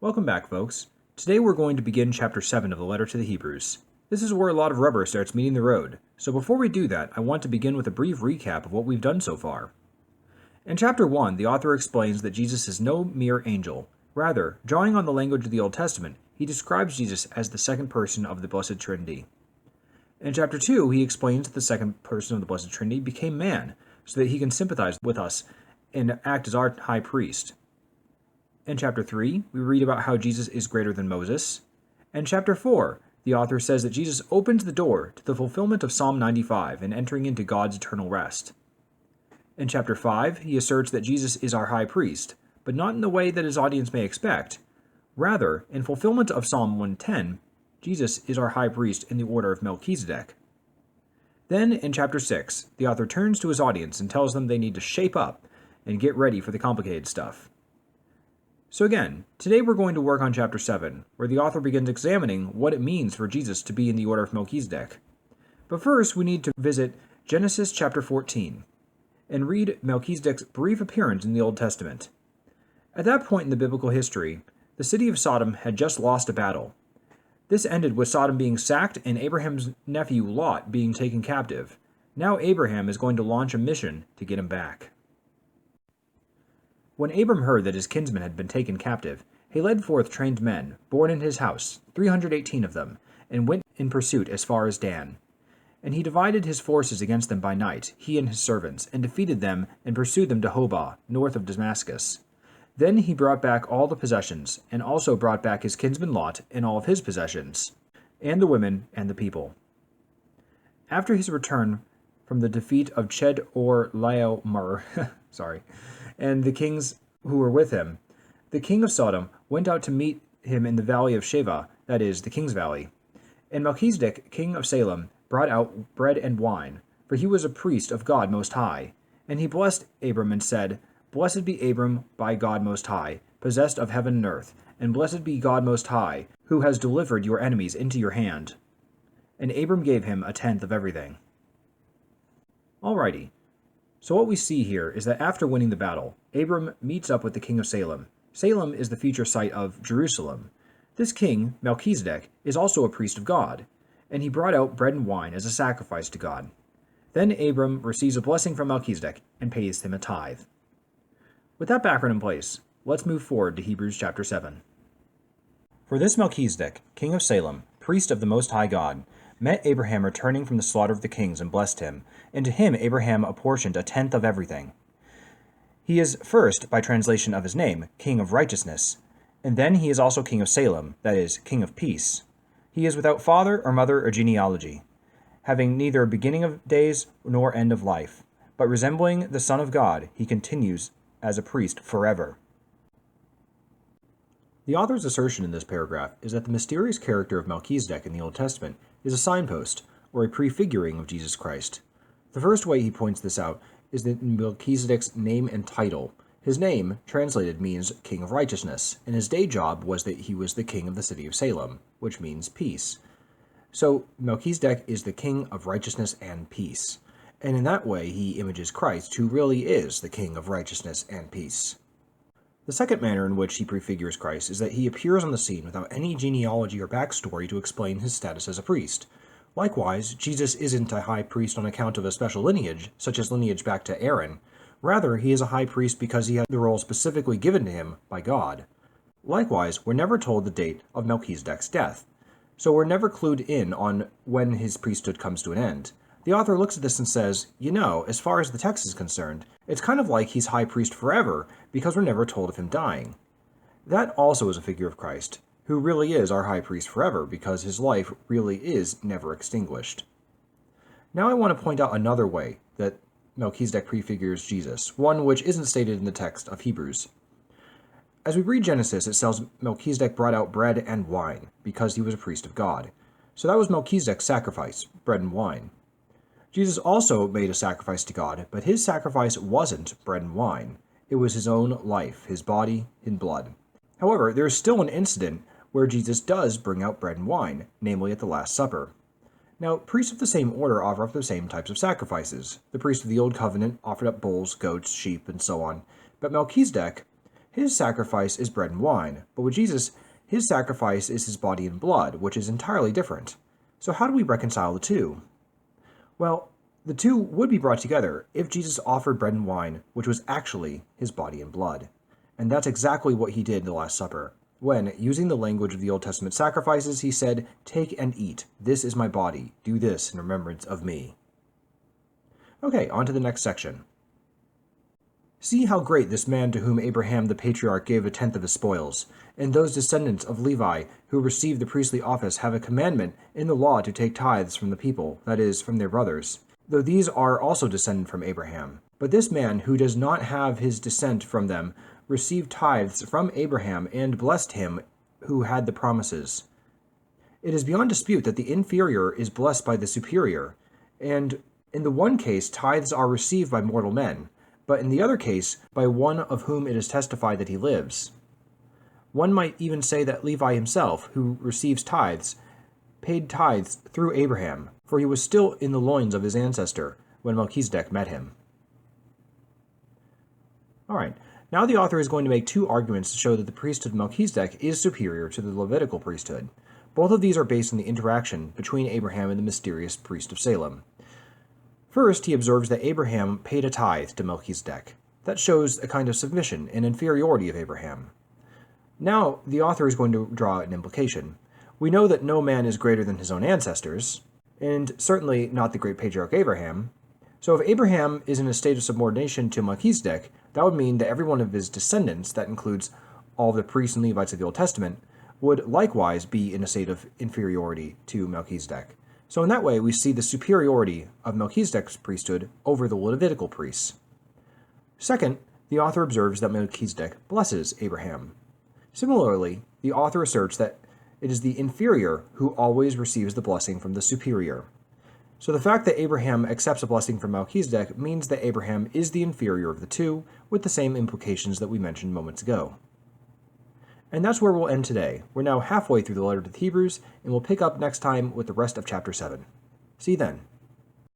Welcome back, folks. Today we're going to begin chapter 7 of the letter to the Hebrews. This is where a lot of rubber starts meeting the road, so before we do that, I want to begin with a brief recap of what we've done so far. In chapter 1, the author explains that Jesus is no mere angel. Rather, drawing on the language of the Old Testament, he describes Jesus as the second person of the Blessed Trinity. In chapter 2, he explains that the second person of the Blessed Trinity became man, so that he can sympathize with us and act as our high priest. In chapter 3, we read about how Jesus is greater than Moses. In chapter 4, the author says that Jesus opens the door to the fulfillment of Psalm 95 and entering into God's eternal rest. In chapter 5, he asserts that Jesus is our high priest, but not in the way that his audience may expect. Rather, in fulfillment of Psalm 110, Jesus is our high priest in the order of Melchizedek. Then, in chapter 6, the author turns to his audience and tells them they need to shape up and get ready for the complicated stuff. So again, today we're going to work on chapter 7, where the author begins examining what it means for Jesus to be in the order of Melchizedek. But first, we need to visit Genesis chapter 14 and read Melchizedek's brief appearance in the Old Testament. At that point in the biblical history, the city of Sodom had just lost a battle. This ended with Sodom being sacked and Abraham's nephew Lot being taken captive. Now Abraham is going to launch a mission to get him back. When Abram heard that his kinsman had been taken captive, he led forth trained men, born in his house, 318 of them, and went in pursuit as far as Dan. And he divided his forces against them by night, he and his servants, and defeated them and pursued them to Hobah, north of Damascus. Then he brought back all the possessions, and also brought back his kinsman Lot and all of his possessions, and the women and the people. After his return from the defeat of Chedorlaomer, and the kings who were with him, the king of Sodom went out to meet him in the valley of Sheva, that is, the king's valley. And Melchizedek, king of Salem, brought out bread and wine, for he was a priest of God Most High. And he blessed Abram and said, Blessed be Abram by God Most High, possessed of heaven and earth, and blessed be God Most High, who has delivered your enemies into your hand. And Abram gave him a tenth of everything. Alrighty. So what we see here is that after winning the battle, Abram meets up with the king of Salem. Salem is the future site of Jerusalem. This king, Melchizedek, is also a priest of God, and he brought out bread and wine as a sacrifice to God. Then Abram receives a blessing from Melchizedek and pays him a tithe. With that background in place, let's move forward to Hebrews chapter 7. For this Melchizedek, king of Salem, priest of the Most High God, met Abraham returning from the slaughter of the kings and blessed him, and to him Abraham apportioned a tenth of everything. He is first, by translation of his name, King of Righteousness, and then he is also King of Salem, that is, King of Peace. He is without father or mother or genealogy, having neither beginning of days nor end of life, but resembling the Son of God, he continues as a priest forever. The author's assertion in this paragraph is that the mysterious character of Melchizedek in the Old Testament is a signpost, or a prefiguring of Jesus Christ. The first way he points this out is in Melchizedek's name and title. His name, translated, means King of Righteousness, and his day job was that he was the king of the city of Salem, which means peace. So Melchizedek is the king of righteousness and peace, and in that way he images Christ, who really is the king of righteousness and peace. The second manner in which he prefigures Christ is that he appears on the scene without any genealogy or backstory to explain his status as a priest. Likewise, Jesus isn't a high priest on account of a special lineage, such as lineage back to Aaron. Rather, he is a high priest because he had the role specifically given to him by God. Likewise, we're never told the date of Melchizedek's death, so we're never clued in on when his priesthood comes to an end. The author looks at this and says, as far as the text is concerned, it's kind of like he's high priest forever because we're never told of him dying. That also is a figure of Christ, who really is our high priest forever because his life really is never extinguished. Now I want to point out another way that Melchizedek prefigures Jesus, one which isn't stated in the text of Hebrews. As we read Genesis, it says Melchizedek brought out bread and wine because he was a priest of God. So that was Melchizedek's sacrifice, bread and wine. Jesus also made a sacrifice to God, but his sacrifice wasn't bread and wine. It was his own life, his body and blood. However, there is still an incident where Jesus does bring out bread and wine, namely at the Last Supper. Now, priests of the same order offer up the same types of sacrifices. The priests of the Old Covenant offered up bulls, goats, sheep, and so on. But Melchizedek, his sacrifice is bread and wine, but with Jesus, his sacrifice is his body and blood, which is entirely different. So how do we reconcile the two? Well, the two would be brought together if Jesus offered bread and wine, which was actually his body and blood. And that's exactly what he did in the Last Supper, when, using the language of the Old Testament sacrifices, he said, "Take and eat. This is my body. Do this in remembrance of me." Okay, on to the next section. See how great this man to whom Abraham the patriarch gave a tenth of his spoils, and those descendants of Levi who received the priestly office have a commandment in the law to take tithes from the people, that is, from their brothers, though these are also descended from Abraham. But this man who does not have his descent from them received tithes from Abraham and blessed him who had the promises. It is beyond dispute that the inferior is blessed by the superior, and in the one case tithes are received by mortal men, but in the other case by one of whom it is testified that he lives. One might even say that Levi himself, who receives tithes, paid tithes through Abraham, for he was still in the loins of his ancestor when Melchizedek met him. Alright, now the author is going to make two arguments to show that the priesthood of Melchizedek is superior to the Levitical priesthood. Both of these are based on the interaction between Abraham and the mysterious priest of Salem. First, he observes that Abraham paid a tithe to Melchizedek. That shows a kind of submission and inferiority of Abraham. Now, the author is going to draw an implication. We know that no man is greater than his own ancestors, and certainly not the great patriarch Abraham. So if Abraham is in a state of subordination to Melchizedek, that would mean that every one of his descendants, that includes all the priests and Levites of the Old Testament, would likewise be in a state of inferiority to Melchizedek. So in that way, we see the superiority of Melchizedek's priesthood over the Levitical priests. Second, the author observes that Melchizedek blesses Abraham. Similarly, the author asserts that it is the inferior who always receives the blessing from the superior. So the fact that Abraham accepts a blessing from Melchizedek means that Abraham is the inferior of the two, with the same implications that we mentioned moments ago. And that's where we'll end today. We're now halfway through the letter to the Hebrews, and we'll pick up next time with the rest of chapter 7. See you then.